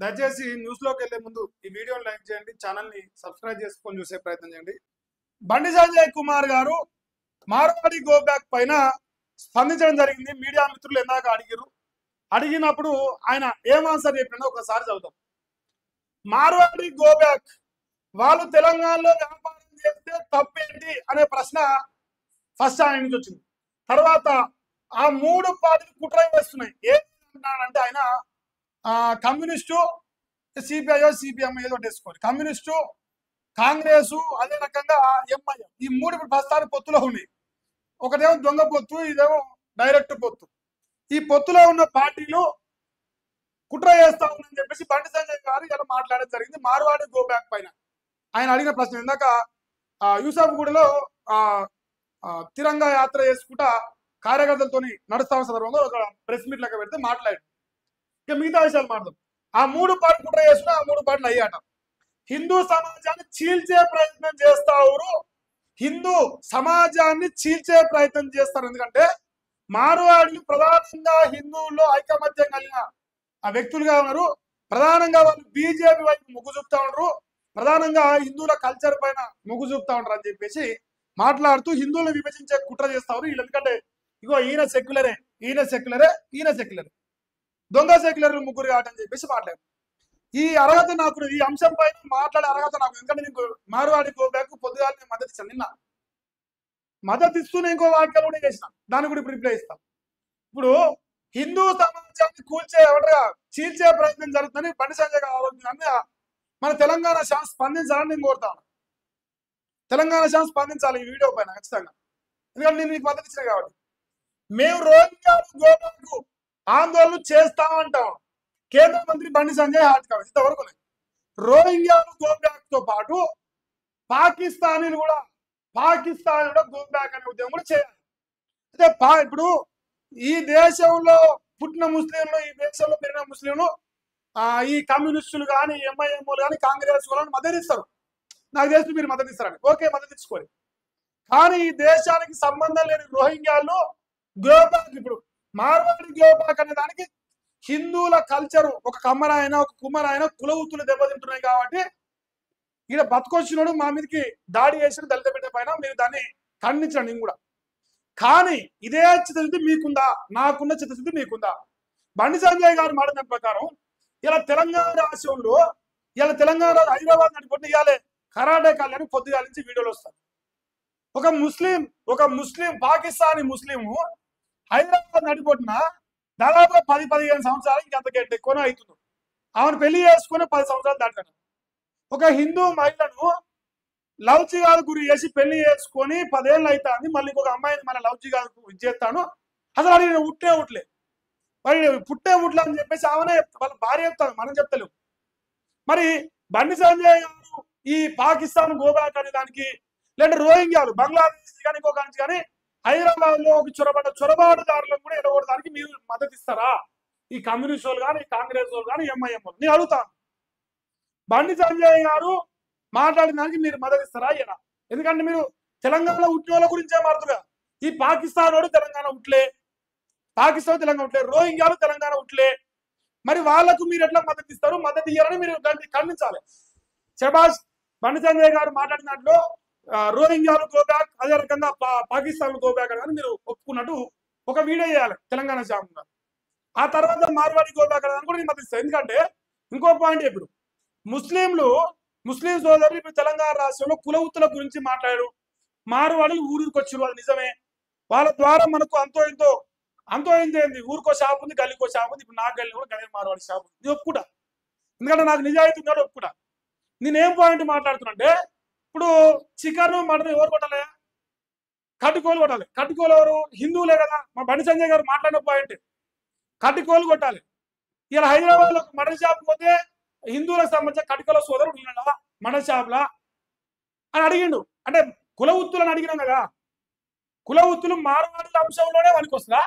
దయచేసి న్యూస్లోకి వెళ్లే ముందు ఈ వీడియోని లైక్ చేయండి, ఛానల్ని సబ్స్క్రైబ్ చేసుకొని చూసే ప్రయత్నం చేయండి. బండి సంజయ్ కుమార్ గారు మార్వాడి గో బ్యాక్ పైన స్పందించడం జరిగింది. మీడియా మిత్రులు ఎందాక అడిగినప్పుడు ఆయన ఏం ఆన్సర్ చెప్పినో ఒకసారి చదువుతాం. మార్వాడి గో బ్యాక్ వాళ్ళు తెలంగాణలో వ్యాపారం చేస్తే తప్పేంటి అనే ప్రశ్న ఫస్ట్ ఆయన నుంచి వచ్చింది. తర్వాత ఆ మూడు పార్టీలు కుట్ర చేస్తున్నాయి. ఏమంటున్నాడంటే ఆయన కమ్యూనిస్టు, సిపిఐ సిపిఎం ఏదో వేసుకోండి, కమ్యూనిస్టు, కాంగ్రెస్, అదే రకంగా ఎంఐఎం, ఈ మూడు ప్రస్తుతానికి పొత్తులో ఉన్నాయి. ఒకటేమో దొంగ పొత్తు, ఇదేమో డైరెక్ట్ పొత్తు. ఈ పొత్తులో ఉన్న పార్టీలు కుట్ర చేస్తా ఉందని చెప్పేసి బండి సంజయ్ గారు ఇలా మాట్లాడడం జరిగింది మార్వాడి గో బ్యాక్ పైన. ఆయన అడిగిన ప్రశ్న ఇందాక యూసఫ్ గూడలో తిరంగా యాత్ర చేసుకుంటా కార్యకర్తలతో నడుస్తా ఉన్న సందర్భంగా ఒక ప్రెస్ మీట్ లెక్క పెడితే మాట్లాడాడు. ఇక మిగతా విషయాలు మాట్లాడదాం. ఆ మూడు పార్టీ కుట్ర చేస్తున్నా ఆ మూడు పార్టీలు అయ్యాట. హిందూ సమాజాన్ని చీల్చే ప్రయత్నం చేస్తారు, హిందూ సమాజాన్ని చీల్చే ప్రయత్నం చేస్తారు. ఎందుకంటే మార్వాడీలు ప్రధానంగా హిందువుల్లో ఐకమత్యం కలిగిన ఆ వ్యక్తులుగా ఉన్నారు. ప్రధానంగా వాళ్ళు బీజేపీ వైపు మొగ్గు చూపుతా ఉన్నారు, ప్రధానంగా హిందువుల కల్చర్ పైన మొగ్గు చూపుతా ఉంటారు అని చెప్పేసి మాట్లాడుతూ హిందువులను విభజించే కుట్ర చేస్తారు వీళ్ళు. ఎందుకంటే ఇగో ఈయన సెక్యులరే, ఈయన సెక్యులరే, ఈయన సెక్యులరే, దొంగ సెక్యులర్లు ముగ్గురు కావటని చెప్పేసి మాట్లాడారు. ఈ అర్హత నాకు, ఈ అంశం పైన మాట్లాడే అర్హత నాకు, ఎందుకంటే నీకు మార్వాడి గో బ్యాక్ పొద్దుగాల నేను మద్దతు ఇస్తాను. నిన్న మద్దతు ఇస్తూనే ఇంకో వాక్యాలు కూడా చేసిన, దాన్ని కూడా రిప్లై ఇస్తాం. ఇప్పుడు హిందూ సమాజాన్ని కూల్చే ఎవడగా చీల్చే ప్రయత్నం జరుగుతుందని బండి సంజయ్ గారు ఆలోచన. మన తెలంగాణ శాసనం స్పందించాలని నేను కోరుతాను. తెలంగాణ శాసనం స్పందించాలి ఈ వీడియో పైన ఖచ్చితంగా, ఎందుకంటే నేను మీకు మద్దతు ఇచ్చిన కాబట్టి. మేము రోహింగ్యాలు గో బ్యాక్ ఆందోళన చేస్తామంటాం. కేంద్ర మంత్రి బండి సంజయ్ హాజరు ఇంతవరకు రోహింగ్యాలు గో బ్యాక్ తో పాటు పాకిస్తానీలు కూడా గో బ్యాక్ అనే ఉద్యమం కూడా చేయాలి. అయితే ఇప్పుడు ఈ దేశంలో పుట్టిన ముస్లింలు, ఈ దేశంలో పెరిగిన ముస్లింలు ఈ కమ్యూనిస్టులు కానీ, ఎంఐఎంలు కానీ, కాంగ్రెస్ వాళ్ళని మద్దతు ఇస్తారు. నాకు తెలిసి మీరు మద్దతు ఇస్తారండి, ఓకే మద్దతు ఇచ్చుకోరు. కానీ ఈ దేశానికి సంబంధం లేని రోహింగ్యాలు గో బ్యాక్, ఇప్పుడు మార్వాడి గో బ్యాక్ అనే దానికి హిందువుల కల్చరు, ఒక కమ్మర అయినా ఒక కుమ్మర అయినా కుల వృత్తులు దెబ్బతింటున్నాయి కాబట్టి ఇక్కడ బతుకొచ్చినోడు మా మీదకి దాడి చేసిన దళిత బిడ్డ పైన మీరు దాన్ని ఖండించండి కూడా. కానీ ఇదే చిత్తశుద్ధి మీకుందా? నాకున్న చిత్తశుద్ధి మీకుందా? బండి సంజయ్ గారు మాట్లాడిన ప్రకారం ఇలా తెలంగాణ రాష్ట్రంలో, ఇలా తెలంగాణ హైదరాబాద్ నడిపొట్టి ఇవ్వాలి కరాటే కళ్యాణి పొద్దుగా నుంచి వీడియోలు వస్తారు. ఒక ముస్లిం పాకిస్తానీ ముస్లిము హైదరాబాద్ నడిపొట్టిన దాదాపు 10-15 సంవత్సరాలు ఇంకంతకంటే ఎక్కువనే అవుతుంది. ఆమెను పెళ్లి చేసుకుని 10 సంవత్సరాలు దాటాడు. ఒక హిందూ మహిళను లవ్ జిహాద్ గురి చేసి పెళ్లి చేసుకొని 10 ఏళ్ళు అవుతుంది. మళ్ళీ ఇంకొక అమ్మాయిని మన లవ్ జిహాద్ ఇచ్చేస్తాను. అసలు అది ఉట్లే మరి పుట్టే ఉట్లే అని చెప్పేసి ఆమెనే వాళ్ళ భార్య చెప్తాను, మనం చెప్తలేము. మరి బండి సంజయ్ గారు ఈ పాకిస్తాన్ గోబ్యాక్ అనే దానికి, లేదంటే రోహింగ్యాలు బంగ్లాదేశ్ కానీ ఇంకొక నుంచి కానీ హైదరాబాద్ లో ఒక చొరబాటుదారులను కూడా ఎడగొడడానికి మీరు మద్దతు ఇస్తారా? ఈ కమ్యూనిస్ట్ వాళ్ళు కానీ, కాంగ్రెస్ వాళ్ళు కానీ, ఎంఐఎం వాళ్ళు. నేను అడుగుతాను, బండి సంజయ్ గారు మాట్లాడిన దానికి మీరు మద్దతు ఇస్తారా? ఇలా ఎందుకంటే మీరు తెలంగాణ ఉద్యోగుల గురించే మారుతుగా. ఈ పాకిస్తాన్ వాడు తెలంగాణ ఉట్లే, పాకిస్తాన్ తెలంగాణ ఉట్లే, రోహింగ్యాలు తెలంగాణ ఉట్లే. మరి వాళ్లకు మీరు ఎట్లా మద్దతు ఇస్తారు? మద్దతు ఇయ్యాలని మీరు దాన్ని ఖండించాలి. శబాష్, బండి సంజయ్ గారు మాట్లాడిన దాంట్లో రోహింగ్యాలు గో బ్యాక్, అదే రకంగా పాకిస్తాన్ గో బ్యాక్ అని మీరు ఒప్పుకున్నట్టు ఒక వీడియో చేయాలి తెలంగాణ శాఖగా. ఆ తర్వాత మార్వాడి గో బ్యాక్ అని కూడా నేను మద్దతు ఇస్తాను. ఎందుకంటే ఇంకో పాయింట్, ఇప్పుడు ముస్లిం సోదరులు ఇప్పుడు తెలంగాణ రాష్ట్రంలో కుల వృత్తుల గురించి మాట్లాడారు. మార్వాడీలు ఊరికి వచ్చారు, అది నిజమే. వాళ్ళ ద్వారా మనకు అంతో ఇంతో ఏంది, ఊరికో షాప్ ఉంది, గల్లీకో షాప్ ఉంది. ఇప్పుడు నాకు గల్లీ కూడా గదే మార్వాడి షాప్ ఉంది, నేను ఒప్పుకుంటా. ఎందుకంటే నాకు నిజాయితీ ఉన్నాడు, ఒప్పుకుంటా. నేనేం పాయింట్ మాట్లాడుతున్నా, ఇప్పుడు చికెన్ మటన్ ఎవరు కొట్టాలి? కట్టుకోలు కొట్టాలి. కట్టుకోలు ఎవరు? హిందువులే కదా. మా బండి సంజయ్ గారు మాట్లాడిన పాయింట్, కట్టుకోలు కొట్టాలి. ఇలా హైదరాబాద్ లో మటన్ షాప్ పోతే హిందువులకు సంబంధించిన కట్టుకోల సోదరుడు ఉన్నాడా మటన్ షాప్ లా అని అడిగిండు. అంటే కుల వృత్తులను అడిగినాం కదా. కుల వృత్తులు మార్వాడుల అంశంలోనే వనికి వస్తుందా?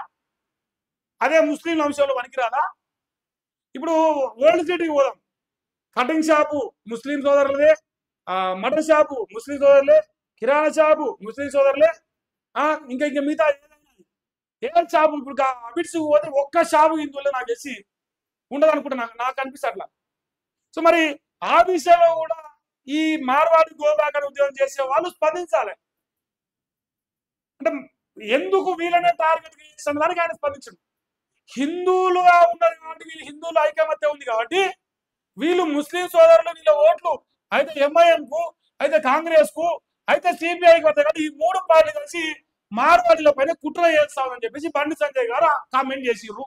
అదే ముస్లింల అంశంలో వనికి రాదా? ఇప్పుడు ఓల్డ్ సిటీకి పోదాం, కటింగ్ షాపు ముస్లిం సోదరులదే, మటన్ షాపు ముస్లిం సోదరులే, కిరాణా షాపు ముస్లిం సోదరులే, ఇంకా మిగతా ఏ షాపు ఇప్పుడు అబిడ్స్ పోతే ఒక్క షాపు హిందువులే నాకు చేసి ఉండదు అనుకుంటున్నా. నాకు అనిపిస్తే అట్లా. సో మరి ఆ విషయంలో కూడా ఈ మార్వాడి గోబ్యాక్ అని ఉద్యోగం చేసే వాళ్ళు స్పందించాలి. అంటే ఎందుకు వీళ్ళనే టార్గెట్ చేసిన దానికి ఆయన స్పందించండి. హిందువులుగా ఉన్నారు కాబట్టి, వీళ్ళు హిందువుల ఐకమత్యం ఉంది కాబట్టి, వీళ్ళు ముస్లిం సోదరులు వీళ్ళ ఓట్లు అయితే ఎంఐఎం కు, అయితే కాంగ్రెస్ కు, అయితే సిపిఐకి వస్తాయి కాబట్టి, ఈ 3 పార్టీలు కలిసి మార్వాడీల పైన కుట్ర చేస్తామని చెప్పేసి బండి సంజయ్ గారు కామెంట్ చేసిర్రు.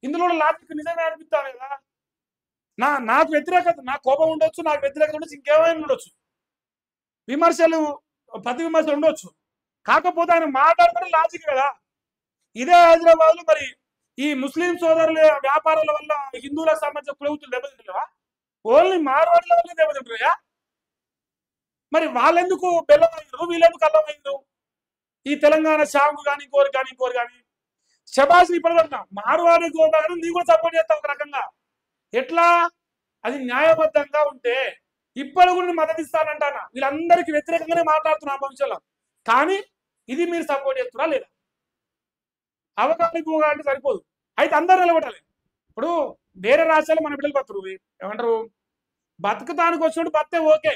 ఇందులో లాజిక్ నిజమే అనిపిస్తాను కదా. నాకు వ్యతిరేకత, నా కోపం ఉండొచ్చు, నాకు వ్యతిరేకత ఉండొచ్చు, ఇంకేమైనా ఉండొచ్చు, విమర్శలు ప్రతి విమర్శలు ఉండొచ్చు. కాకపోతే ఆయన మాట్లాడతాడు లాజిక్ కదా. ఇదే హైదరాబాద్ లో మరి ఈ ముస్లిం సోదరుల వ్యాపారాల వల్ల హిందువులకు సంబంధించిన కులవృత్తులు దెబ్బతింటున్నావా? ఓన్లీ మార్వాడీల వల్ల దెబ్బతింటున్నాయా? మరి వాళ్ళెందుకు బెల్లం అయ్యారు, వీళ్ళెందుకు అల్లం అయ్యారు? ఈ తెలంగాణ షాంగు కానీ ఇంకోరు కానీ శబాష్ ఇప్పటివరకు మార్వాడి గోబ్యాక్ నీ కూడా సపోర్ట్ చేస్తావు ఒక రకంగా. ఎట్లా? అది న్యాయబద్ధంగా ఉంటే ఇప్పటి కూడా మద్దతు ఇస్తానంటానా. వీళ్ళందరికీ వ్యతిరేకంగానే మాట్లాడుతున్నా భవిష్యత్తులో. కానీ ఇది మీరు సపోర్ట్ చేస్తున్నా లేదా? అవగాహన భూగా అంటే సరిపోదు. అయితే అందరూ నిలబడాలి. ఇప్పుడు వేరే రాష్ట్రాలు మన బిడ్డలు బతురు ఏమంటారు, బతుకుతానికి వచ్చినట్టు బతే ఓకే,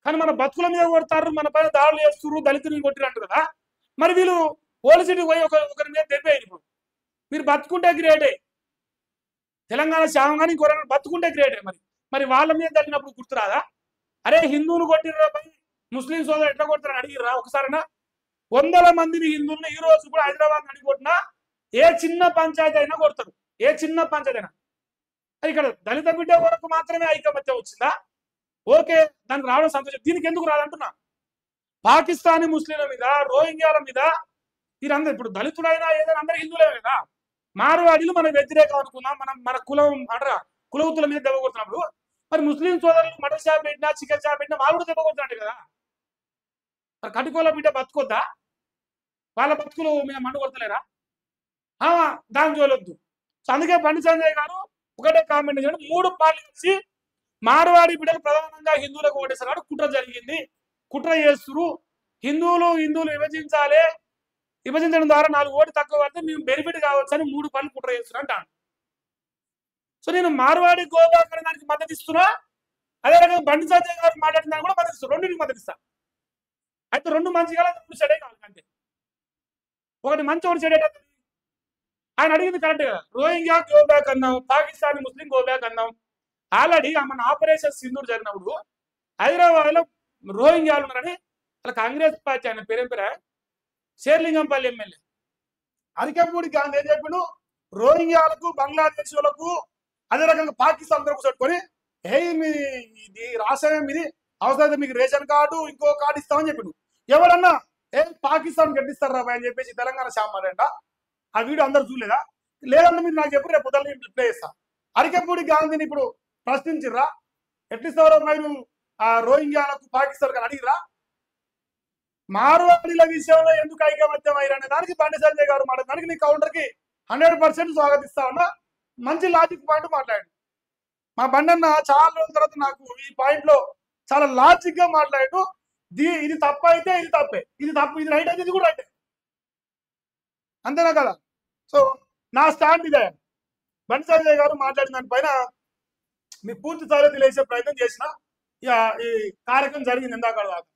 కానీ మన బతుకుల మీద కొడతారు, మన పైన దాడులు చేస్తున్నారు, దళితులు కొట్టిరంటారు కదా. మరి వీళ్ళు పోలీసుడికి పోయి ఒకరి మీద దెబ్బేయండి. ఇప్పుడు మీరు బతుకుంటే గ్రేటే, తెలంగాణ శావం కానీ ఇంకొక బతుకుంటే గ్రేటే. మరి వాళ్ళ మీద జరిగినప్పుడు గుర్తురాదా? అరే హిందువులు కొట్టిర్రా పై ముస్లిం సోదరు ఎట్లా కొడతారని అడిగిర్రా ఒకసారినా? 100 మందిని హిందువులను ఈ రోజు కూడా హైదరాబాద్ అడిగొట్టినా ఏ చిన్న పంచాయతీ అయినా కొడతారు, ఏ చిన్న పంచాయతీ అయినా. ఇక్కడ దళిత బిడ్డ వరకు మాత్రమే ఐకమత్యం వచ్చిందా? ఓకే, దానికి రావడం సంతోషం. దీనికి ఎందుకు రాదంటున్నా. పాకిస్తానీ ముస్లింల మీద, రోహింగ్యాల మీద వీరందరూ ఇప్పుడు దళితుడైనా ఏదైనా అందరూ హిందువులే కదా. మార్వాడీలు మనకు వ్యతిరేకం అనుకున్నాం, మన కులం అంటారా కులవృత్తుల మీద దెబ్బ కొడుతున్నప్పుడు మరి ముస్లిం సోదరులు మటన్ షాప్ పెట్టినా, చికెన్ షాప్ పెట్టినా వాళ్ళు కూడా దెబ్బ కొడుతున్నట్టు కదా. మరి కటుకోల బిడ్డ బతుకొద్దా? వాళ్ళ బతుకులు మీద మండు కొడతలేరా? దాని జోలొద్దు. సో అందుకే బండి సంజయ్ గారు ఒకటే కామెంట్ చేయండి, 3 పార్టీలు కలిసి మార్వాడి బిడ్డలు ప్రధానంగా హిందువులకు ఓటేస్తారు, కుట్ర జరిగింది, కుట్ర చేస్తున్నారు, హిందువులు విభజించాలి, విభజించడం ద్వారా 4 ఓట్లు తక్కువ పడితే మేము బెనిఫిట్ కావచ్చు అని 3 పార్టీలు కుట్ర చేస్తున్నారు అంటాను. సో నేను మార్వాడి గోబ్యాక్ అనే దానికి మద్దతు ఇస్తున్నా, అదే రకంగా బండి సంజయ్ గారు మాట్లాడిన దానికి కూడా మద్దతు ఇస్తాను, రెండింటికి మద్దతు ఇస్తాను. అయితే 2 మంచిగా 2 చెడే కావాలి అంతే. ఒకటి మంచి, ఒకటి చెడే. ఆయన అడిగింది కరెక్ట్ కదా. రోహింగ్యా గోబ్యాక్ అన్నాం, పాకిస్తానీ ముస్లిం గోబ్యాక్ అన్నాం. ఆల్రెడీ మన ఆపరేషన్ సింధూర్ జరిగినప్పుడు హైదరాబాద్ లో రోహింగ్యాలు ఉన్నారని అలా కాంగ్రెస్ పార్టీ ఆయన పేరేం పేరా శేర్లింగంపల్లి ఎమ్మెల్యే అరికెంపూడి గాంధీ ఏం చెప్పిండు, రోహింగ్యాలకు, బంగ్లాదేశ్ వాళ్ళకు, అదే రకంగా పాకిస్తాన్ అందరూ కూర్చొని మీ ఇది రాష్ట్రమే మీది, అవసరమైతే మీకు రేషన్ కార్డు ఇంకో కార్డు ఇస్తామని చెప్పిండు. ఎవరన్నా పాకిస్తాన్ గడ్డిస్తారా అని చెప్పేసి తెలంగాణ శామారంట. ఆ వీడియో అందరూ చూడలేదా? లేదంటే మీరు నాకు చెప్పి రేపు పొద్దున్న ప్లే చేస్తా. అరికెంపూడి గాంధీని ఇప్పుడు ప్రశ్నించిర్రా, ఎట్లిస్తారో మీరు ఆ రోహింగ్యాలకు పాకిస్తాన్ అడిగిరా? మార్వాడీల విషయంలో ఎందుకు ఐకమత్యం అయ్యారనే దానికి బండి సంజయ్ గారు మాట్లాడడానికి నీ కౌంటర్ కి 100% స్వాగతిస్తా ఉన్నా. మంచి లాజిక్ పాయింట్ మాట్లాడు. మా బండి అన్న చాలా రోజుల తర్వాత నాకు ఈ పాయింట్ లో చాలా లాజిక్ గా మాట్లాడు. ఇది తప్ప అయితే ఇది తప్పే, ఇది తప్పు, ఇది రైట్ అయితే ఇది కూడా రైటే, అంతేనా కదా. సో నా స్టాండ్ ఇదే. బండి సంజయ్ గారు మాట్లాడిన దానిపైన మీ పూర్తి స్థాయిలో తెలియజేసే ప్రయత్నం చేసిన. ఈ కార్యక్రమం జరిగింది ఇందాక దాకా.